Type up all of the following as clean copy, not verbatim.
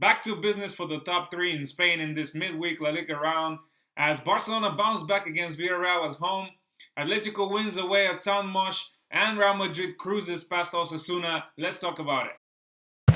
Back to business for the top three in Spain in this midweek LaLiga round as Barcelona bounced back against Villarreal at home, Atletico wins away at San Mosh, and Real Madrid cruises past Osasuna. Let's talk about it.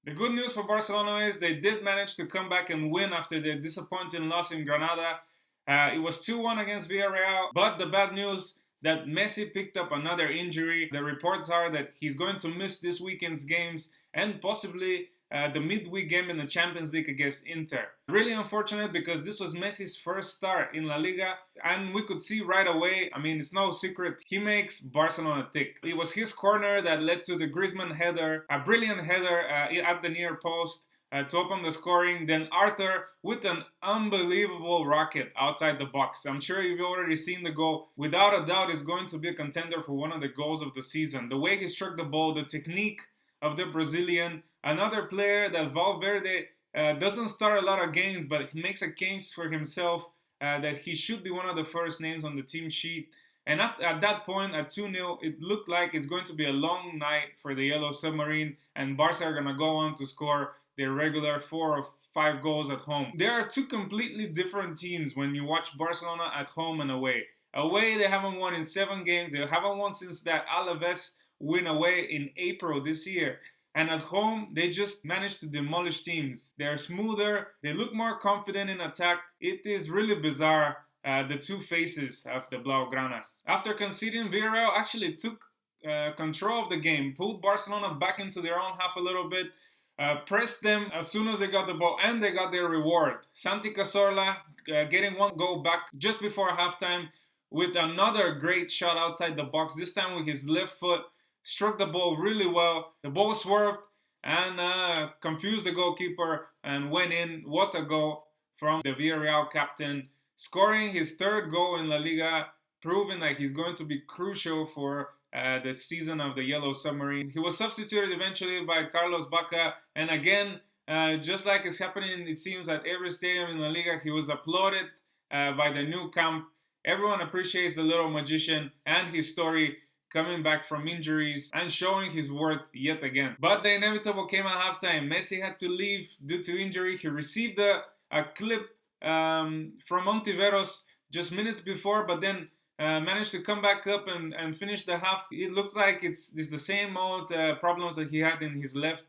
The good news for Barcelona is they did manage to come back and win after their disappointing loss in Granada. It was 2-1 against Villarreal, but the bad news that Messi picked up another injury. The reports are that he's going to miss this weekend's games and possibly the midweek game in the Champions League against Inter. Really unfortunate because this was Messi's first start in La Liga and we could see right away, it's no secret, he makes Barcelona tick. It was his corner that led to the Griezmann header, a brilliant header at the near post to open the scoring. Then Arthur with an unbelievable rocket outside the box. I'm sure you've already seen the goal. Without a doubt, is going to be a contender for one of the goals of the season. The way he struck the ball, the technique of the Brazilian. Another player that Valverde doesn't start a lot of games, but he makes a case for himself that he should be one of the first names on the team sheet. And at that point, at 2-0, it looked like it's going to be a long night for the Yellow Submarine, and Barca are going to go on to score their regular 4 or 5 goals at home. There are two completely different teams when you watch Barcelona at home and away. Away, they haven't won in 7 games. They haven't won since that Alaves win away in April this year. And at home, they just managed to demolish teams. They're smoother, they look more confident in attack. It is really bizarre, the two faces of the Blaugranas. After conceding, Villarreal actually took control of the game, pulled Barcelona back into their own half a little bit, pressed them as soon as they got the ball, and they got their reward. Santi Cazorla getting one goal back just before halftime with another great shot outside the box, this time with his left foot. Struck the ball really well. The ball swerved and confused the goalkeeper and went in. What a goal from the Villarreal captain, scoring his 3rd goal in La Liga, proving that he's going to be crucial for the season of the Yellow Submarine. He was substituted eventually by Carlos Bacca, and again, just like it's happening, it seems, at every stadium in La Liga, he was applauded by the new camp. Everyone appreciates the little magician and his story, coming back from injuries and showing his worth yet again. But the inevitable came at halftime. Messi had to leave due to injury. He received a clip from Ontiveros just minutes before, but then managed to come back up and finish the half. It looks like it's the same old problems that he had in his left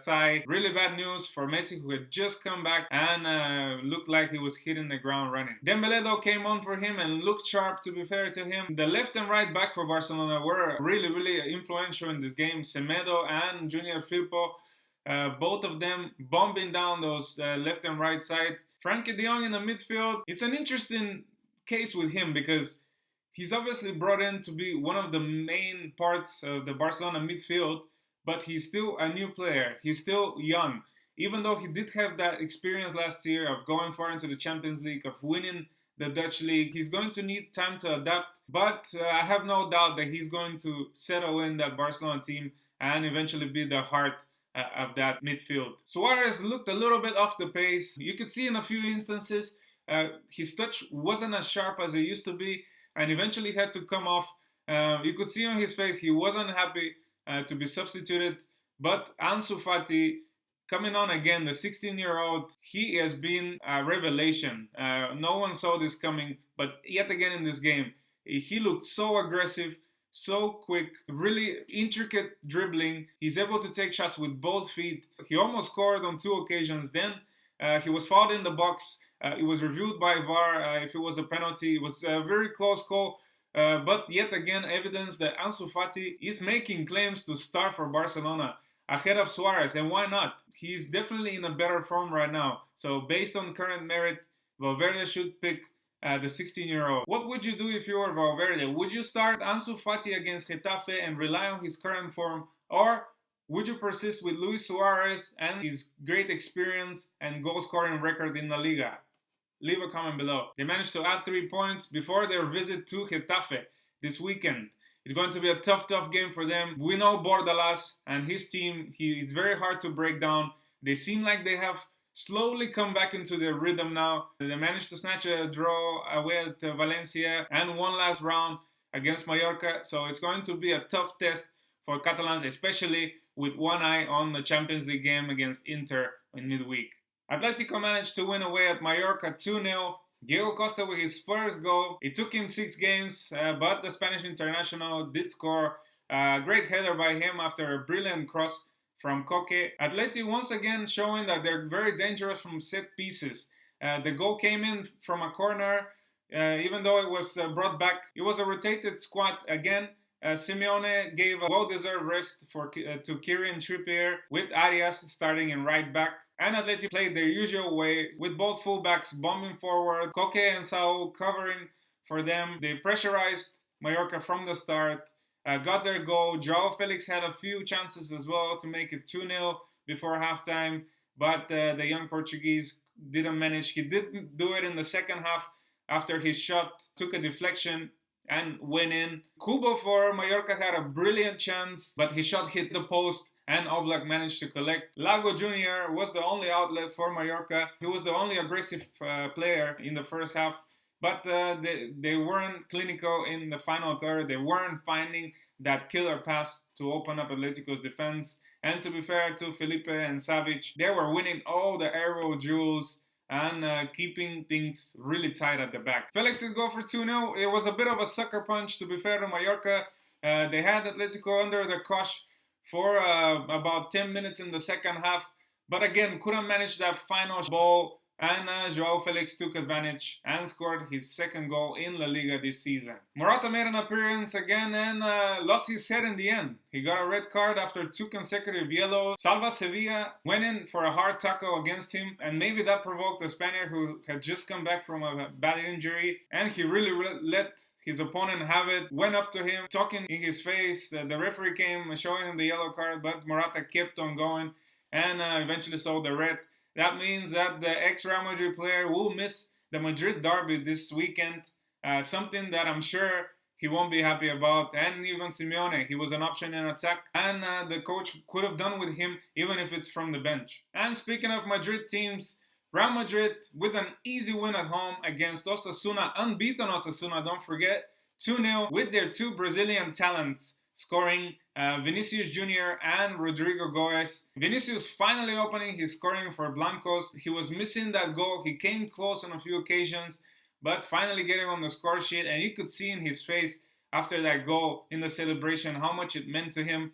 thigh. Really bad news for Messi, who had just come back and looked like he was hitting the ground running. Dembélé though came on for him and looked sharp, to be fair to him. The left and right back for Barcelona were really influential in this game. Semedo and Junior Firpo, both of them bombing down those left and right side. Frankie de Jong in the midfield. It's an interesting case with him because he's obviously brought in to be one of the main parts of the Barcelona midfield, but he's still a new player. He's still young. Even though he did have that experience last year of going far into the Champions League, of winning the Dutch League, he's going to need time to adapt. But I have no doubt that he's going to settle in that Barcelona team and eventually be the heart of that midfield. Suarez looked a little bit off the pace. You could see in a few instances his touch wasn't as sharp as it used to be, and eventually had to come off. You could see on his face he wasn't happy to be substituted. But Ansu Fati coming on again, the 16-year-old, he has been a revelation. No one saw this coming, but yet again in this game, he looked so aggressive, so quick, really intricate dribbling. He's able to take shots with both feet. He almost scored on 2 occasions. Then he was fouled in the box. It was reviewed by VAR if it was a penalty. It was a very close call. But yet again, evidence that Ansu Fati is making claims to start for Barcelona ahead of Suarez. And why not? He's definitely in a better form right now. So based on current merit, Valverde should pick the 16-year-old. What would you do if you were Valverde? Would you start Ansu Fati against Getafe and rely on his current form? Or would you persist with Luis Suarez and his great experience and goal-scoring record in La Liga? Leave a comment below. They managed to add 3 points before their visit to Getafe this weekend. It's going to be a tough game for them. We know Bordalas and his team, it's very hard to break down. They seem like they have slowly come back into their rhythm now. They managed to snatch a draw away at Valencia and one last round against Mallorca. So it's going to be a tough test for Catalans, especially with one eye on the Champions League game against Inter in midweek. Atletico managed to win away at Mallorca 2-0. Diego Costa with his first goal. It took him 6 games, but the Spanish international did score. A great header by him after a brilliant cross from Coque. Atleti once again showing that they're very dangerous from set pieces. The goal came in from a corner, even though it was brought back. It was a rotated squad again. Simeone gave a well-deserved rest to Kieran Trippier with Arias starting in right back. And Atleti played their usual way with both fullbacks bombing forward, Coque and Saul covering for them. They pressurized Mallorca from the start, got their goal. Joao Felix had a few chances as well to make it 2-0 before halftime, but the young Portuguese didn't manage. He didn't do it in the second half after his shot took a deflection and went in. Kubo for Mallorca had a brilliant chance, but his shot hit the post and Oblak managed to collect. Lago Jr. was the only outlet for Mallorca. He was the only aggressive player in the first half, but they weren't clinical in the final third. They weren't finding that killer pass to open up Atletico's defense. And to be fair to Felipe and Savic, they were winning all the aerial duels and keeping things really tight at the back. Felix's goal for 2-0, it was a bit of a sucker punch, to be fair to Mallorca. They had Atletico under the cosh for about 10 minutes in the second half, but again, couldn't manage that final ball, and Joao Felix took advantage and scored his second goal in La Liga this season. Morata made an appearance again and lost his head in the end. He got a red card after 2 consecutive yellows. Salva Sevilla went in for a hard tackle against him, and maybe that provoked the Spaniard who had just come back from a bad injury, and he really let his opponent have it, went up to him, talking in his face. The referee came showing him the yellow card, but Morata kept on going and eventually saw the red. That means that the ex-Real Madrid player will miss the Madrid derby this weekend, something that I'm sure he won't be happy about. And even Simeone, he was an option in attack, and the coach could have done with him even if it's from the bench. And speaking of Madrid teams, Real Madrid with an easy win at home against Osasuna, unbeaten Osasuna, don't forget, 2-0 with their 2 Brazilian talents scoring Vinicius Jr. and Rodrygo Goes. Vinicius finally opening his scoring for Blancos. He was missing that goal. He came close on a few occasions, but finally getting on the score sheet, and you could see in his face after that goal in the celebration how much it meant to him.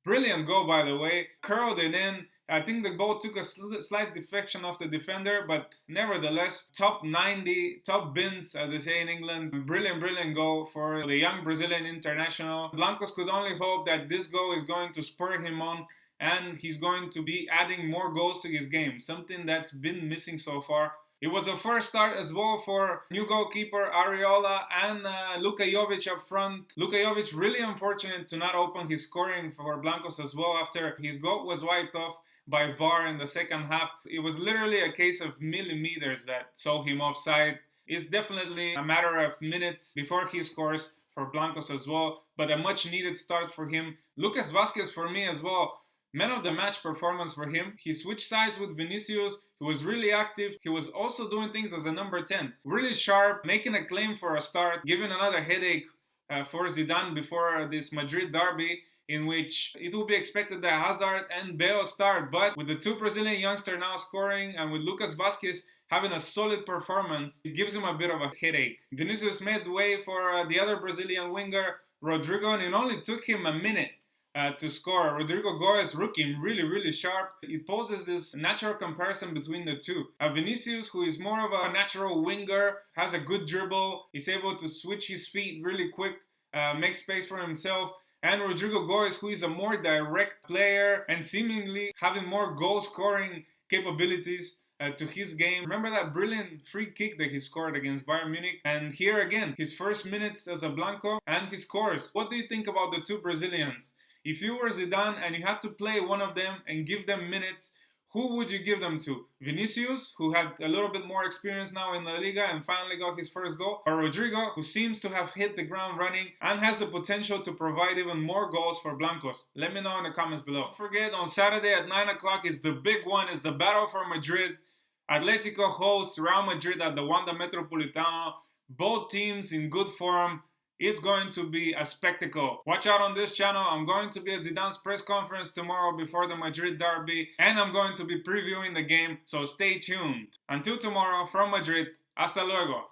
Brilliant goal, by the way. Curled it in. I think the ball took a slight deflection off the defender, but nevertheless, top 90, top bins, as they say in England. Brilliant goal for the young Brazilian international. Blancos could only hope that this goal is going to spur him on, and he's going to be adding more goals to his game, something that's been missing so far. It was a first start as well for new goalkeeper Ariola and Luka Jovic up front. Luka Jovic really unfortunate to not open his scoring for Blancos as well after his goal was wiped off by VAR in the second half. It was literally a case of millimeters that saw him offside. It's definitely a matter of minutes before he scores for Blancos as well, but a much needed start for him. Lucas Vazquez for me as well. Man of the match performance for him. He switched sides with Vinicius. He was really active. He was also doing things as a number 10. Really sharp, making a claim for a start, giving another headache for Zidane before this Madrid derby, in which it will be expected that Hazard and Bale start. But with the 2 Brazilian youngsters now scoring and with Lucas Vazquez having a solid performance, it gives him a bit of a headache. Vinicius made way for the other Brazilian winger, Rodrygo, and it only took him a minute to score. Rodrygo Goes looking really sharp. It poses this natural comparison between the two. Vinicius, who is more of a natural winger, has a good dribble, is able to switch his feet really quick, make space for himself. And Rodrygo Goes, who is a more direct player and seemingly having more goal-scoring capabilities to his game. Remember that brilliant free kick that he scored against Bayern Munich? And here again, his first minutes as a Blanco, and he scores. What do you think about the 2 Brazilians? If you were Zidane and you had to play one of them and give them minutes, who would you give them to? Vinicius, who had a little bit more experience now in La Liga and finally got his first goal? Or Rodrygo, who seems to have hit the ground running and has the potential to provide even more goals for Blancos? Let me know in the comments below. Don't forget, on Saturday at 9 o'clock is the big one, is the battle for Madrid. Atletico hosts Real Madrid at the Wanda Metropolitano. Both teams in good form. It's going to be a spectacle. Watch out on this channel. I'm going to be at Zidane's press conference tomorrow before the Madrid derby, and I'm going to be previewing the game, so stay tuned. Until tomorrow, from Madrid, hasta luego.